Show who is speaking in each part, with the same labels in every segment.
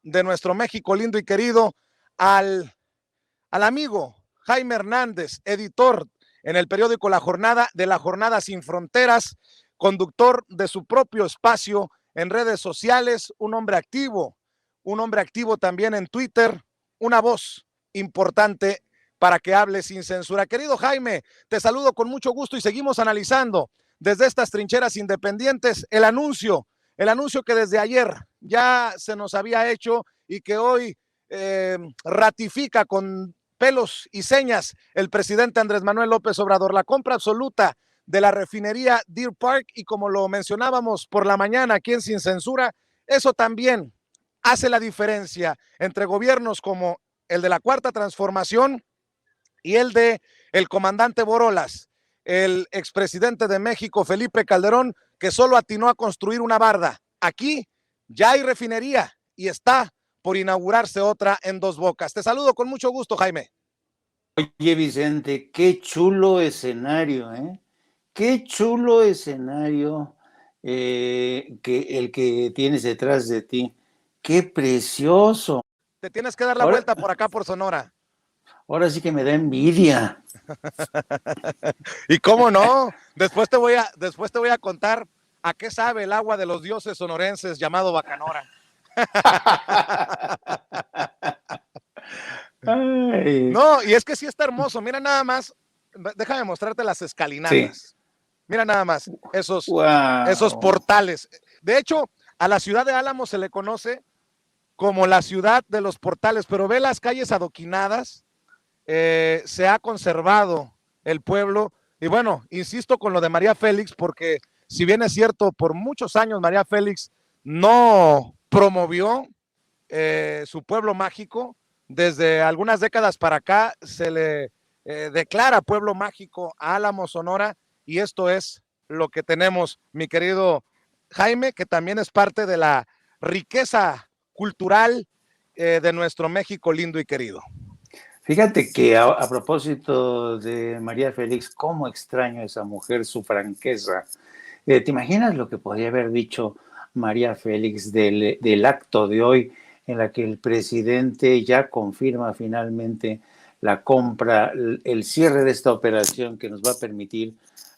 Speaker 1: de nuestro México lindo y querido al amigo Jaime Hernández, editor en el periódico La Jornada, de La Jornada Sin Fronteras, conductor de su propio espacio en redes sociales, un hombre activo también en Twitter, una voz importante para que hable sin censura. Querido Jaime, te saludo con mucho gusto y seguimos analizando desde estas trincheras independientes el anuncio que desde ayer ya se nos había hecho y que hoy ratifica con pelos y señas el presidente Andrés Manuel López Obrador, la compra absoluta de la refinería Deer Park, y como lo mencionábamos por la mañana aquí en Sin Censura, eso también hace la diferencia entre gobiernos como el de la Cuarta Transformación y el de el comandante Borolas, el expresidente de México, Felipe Calderón, que solo atinó a construir una barda. Aquí ya hay refinería y está por inaugurarse otra en Dos Bocas. Te saludo con mucho gusto, Jaime.
Speaker 2: Oye, Vicente, qué chulo escenario, ¿eh? Qué chulo escenario que el que tienes detrás de ti. Qué precioso.
Speaker 1: Te tienes que dar la vuelta por acá, por Sonora.
Speaker 2: Ahora sí que me da envidia.
Speaker 1: ¿Y cómo no? Después te voy a contar a qué sabe el agua de los dioses sonorenses llamado Bacanora.
Speaker 2: Ay.
Speaker 1: No, y es que sí está hermoso. Mira nada más, déjame mostrarte las escalinatas. Sí. Mira nada más esos portales. De hecho, a la ciudad de Álamos se le conoce como la ciudad de los portales, pero ve las calles adoquinadas, se ha conservado el pueblo. Y bueno, insisto con lo de María Félix, porque si bien es cierto, por muchos años María Félix no promovió su pueblo mágico, desde algunas décadas para acá se le declara pueblo mágico a Álamos, Sonora, y esto es lo que tenemos, mi querido Jaime, que también es parte de la riqueza cultural de nuestro México lindo y querido.
Speaker 2: Fíjate que a propósito de María Félix, cómo extraño a esa mujer, su franqueza. ¿Te imaginas lo que podría haber dicho María Félix del acto de hoy, en la que el presidente ya confirma finalmente la compra, el cierre de esta operación que nos va a permitir,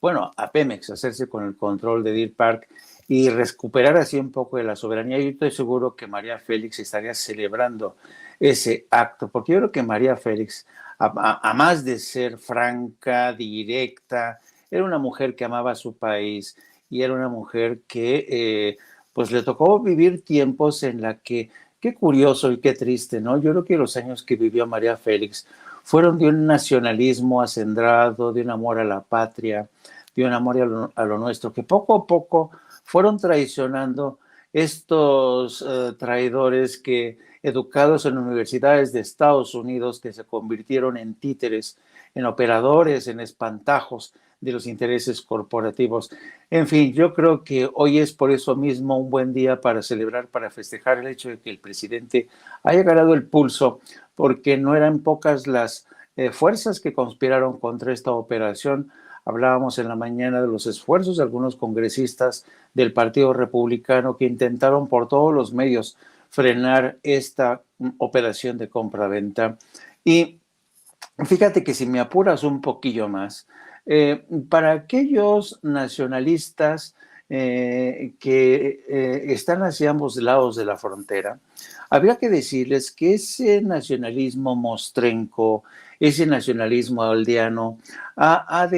Speaker 2: bueno, a Pemex hacerse con el control de Deer Park y recuperar así un poco de la soberanía? Yo estoy seguro que María Félix estaría celebrando ese acto, porque yo creo que María Félix, a más de ser franca, directa, era una mujer que amaba a su país y era una mujer que pues le tocó vivir tiempos en la que, qué curioso y qué triste, ¿no? Yo creo que los años que vivió María Félix fueron de un nacionalismo acendrado, de un amor a la patria, de un amor a lo nuestro, que poco a poco fueron traicionando estos traidores que, educados en universidades de Estados Unidos, que se convirtieron en títeres, en operadores, en espantajos de los intereses corporativos. En fin, yo creo que hoy es por eso mismo un buen día para celebrar, para festejar el hecho de que el presidente haya ganado el pulso, porque no eran pocas las fuerzas que conspiraron contra esta operación. Hablábamos en la mañana de los esfuerzos de algunos congresistas del Partido Republicano que intentaron por todos los medios frenar esta operación de compra-venta. Y fíjate que si me apuras un poquillo más, para aquellos nacionalistas que están hacia ambos lados de la frontera, habría que decirles que ese nacionalismo mostrenco, ese nacionalismo aldeano, ha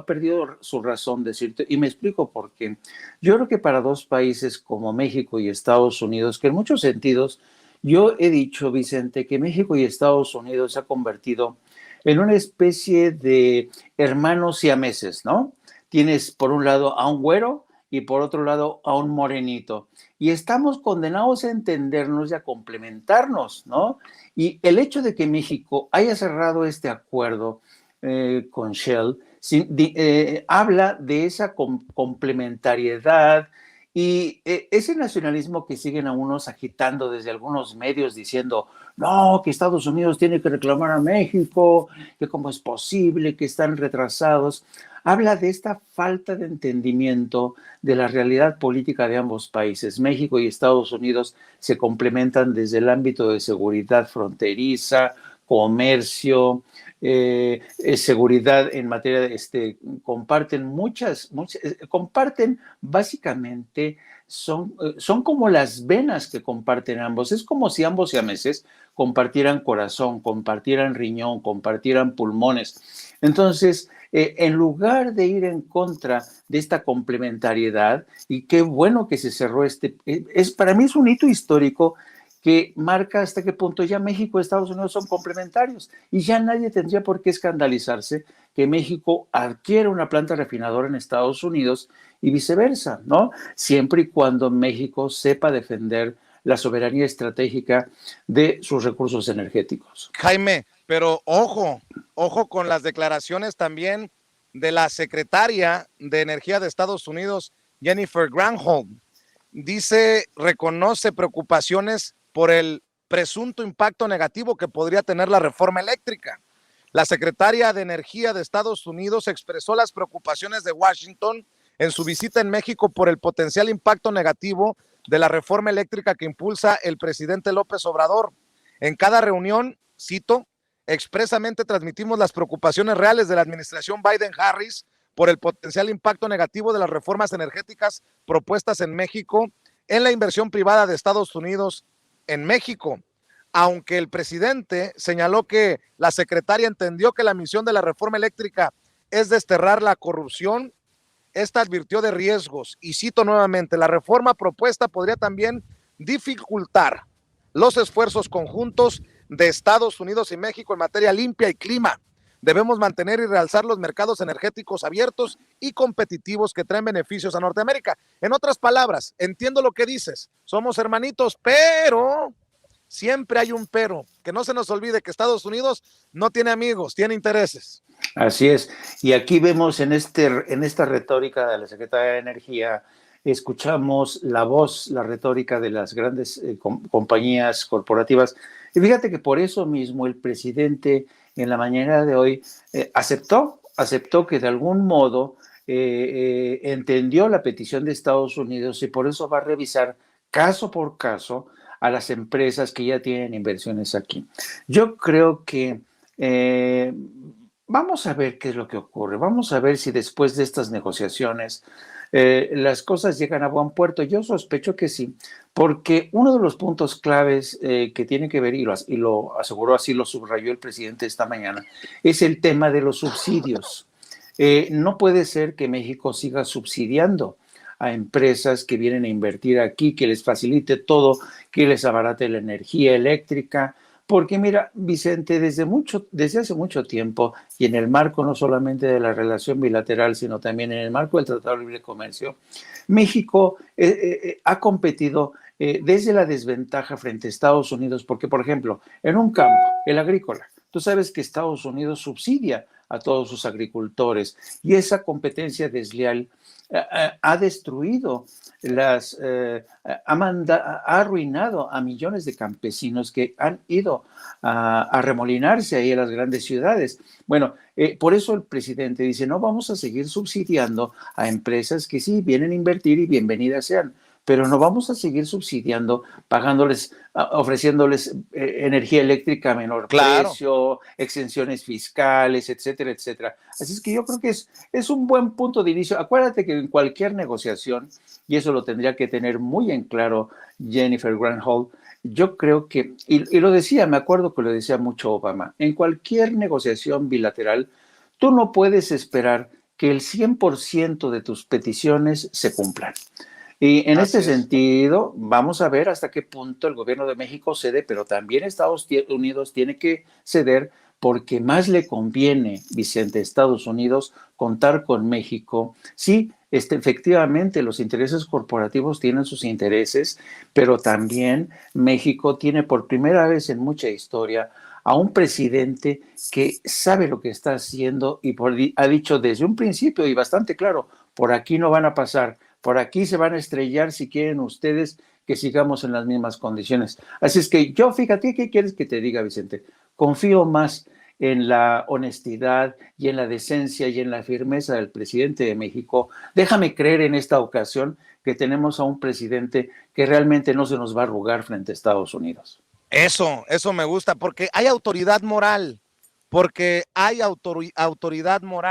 Speaker 2: perdido su razón de decirte, y me explico por qué. Yo creo que para dos países como México y Estados Unidos, que en muchos sentidos, yo he dicho, Vicente, que México y Estados Unidos se ha convertido en una especie de hermanos siameses, ¿no? Tienes por un lado a un güero y por otro lado a un morenito. Y estamos condenados a entendernos y a complementarnos, ¿no? Y el hecho de que México haya cerrado este acuerdo con Shell habla de esa complementariedad Y ese nacionalismo que siguen a unos agitando desde algunos medios diciendo, no, que Estados Unidos tiene que reclamar a México, que cómo es posible, que están retrasados, habla de esta falta de entendimiento de la realidad política de ambos países. México y Estados Unidos se complementan desde el ámbito de seguridad fronteriza, comercio, seguridad en materia de, comparten comparten básicamente, son como las venas que comparten ambos. Es como si ambos siameses compartieran corazón, compartieran riñón, compartieran pulmones. Entonces, en lugar de ir en contra de esta complementariedad, y qué bueno que se cerró para mí es un hito histórico que marca hasta qué punto ya México y Estados Unidos son complementarios y ya nadie tendría por qué escandalizarse que México adquiera una planta refinadora en Estados Unidos y viceversa, ¿no? Siempre y cuando México sepa defender la soberanía estratégica de sus recursos energéticos.
Speaker 1: Jaime, pero ojo con las declaraciones también de la secretaria de Energía de Estados Unidos, Jennifer Granholm. Dice, reconoce preocupaciones por el presunto impacto negativo que podría tener la reforma eléctrica. La secretaria de Energía de Estados Unidos expresó las preocupaciones de Washington en su visita en México por el potencial impacto negativo de la reforma eléctrica que impulsa el presidente López Obrador. En cada reunión, cito, expresamente transmitimos las preocupaciones reales de la administración Biden-Harris por el potencial impacto negativo de las reformas energéticas propuestas en México en la inversión privada de Estados Unidos en México. Aunque el presidente señaló que la secretaria entendió que la misión de la reforma eléctrica es desterrar la corrupción, esta advirtió de riesgos y cito nuevamente, la reforma propuesta podría también dificultar los esfuerzos conjuntos de Estados Unidos y México en materia limpia y clima. Debemos mantener y realzar los mercados energéticos abiertos y competitivos que traen beneficios a Norteamérica. En otras palabras, entiendo lo que dices, somos hermanitos, pero siempre hay un pero. Que no se nos olvide que Estados Unidos no tiene amigos, tiene intereses.
Speaker 2: Así es. Y aquí vemos en esta retórica de la Secretaría de Energía, escuchamos la voz, la retórica de las grandes compañías corporativas. Y fíjate que por eso mismo el presidente en la mañana de hoy aceptó que de algún modo entendió la petición de Estados Unidos y por eso va a revisar caso por caso a las empresas que ya tienen inversiones aquí. Yo creo que vamos a ver qué es lo que ocurre. Vamos a ver si después de estas negociaciones las cosas llegan a buen puerto. Yo sospecho que sí, porque uno de los puntos claves que tiene que ver, y lo aseguró así, lo subrayó el presidente esta mañana, es el tema de los subsidios. No puede ser que México siga subsidiando a empresas que vienen a invertir aquí, que les facilite todo, que les abarate la energía eléctrica. Porque mira, Vicente, desde hace mucho tiempo, y en el marco no solamente de la relación bilateral, sino también en el marco del Tratado de Libre Comercio, México ha competido desde la desventaja frente a Estados Unidos, porque, por ejemplo, en un campo, el agrícola, tú sabes que Estados Unidos subsidia a todos sus agricultores y esa competencia desleal ha destruido ha arruinado a millones de campesinos que han ido a remolinarse ahí en las grandes ciudades. Bueno, por eso el presidente dice, no vamos a seguir subsidiando a empresas que sí vienen a invertir y bienvenidas sean, pero no vamos a seguir subsidiando, pagándoles, ofreciéndoles energía eléctrica a menor precio, exenciones fiscales, etcétera, etcétera. Así es que yo creo que es un buen punto de inicio. Acuérdate que en cualquier negociación, y eso lo tendría que tener muy en claro Jennifer Granholm, yo creo que, y lo decía, me acuerdo que lo decía mucho Obama, en cualquier negociación bilateral, tú no puedes esperar que el 100% de tus peticiones se cumplan. Y en este sentido, vamos a ver hasta qué punto el gobierno de México cede, pero también Estados Unidos tiene que ceder porque más le conviene, Vicente, a Estados Unidos contar con México. Sí, efectivamente, los intereses corporativos tienen sus intereses, pero también México tiene por primera vez en mucha historia a un presidente que sabe lo que está haciendo y ha dicho desde un principio y bastante claro, por aquí no van a pasar Por aquí se van a estrellar si quieren ustedes que sigamos en las mismas condiciones. Así es que yo, fíjate, ¿qué quieres que te diga, Vicente? Confío más en la honestidad y en la decencia y en la firmeza del presidente de México. Déjame creer en esta ocasión que tenemos a un presidente que realmente no se nos va a arrugar frente a Estados Unidos.
Speaker 1: Eso me gusta, porque hay autoridad moral, autoridad moral.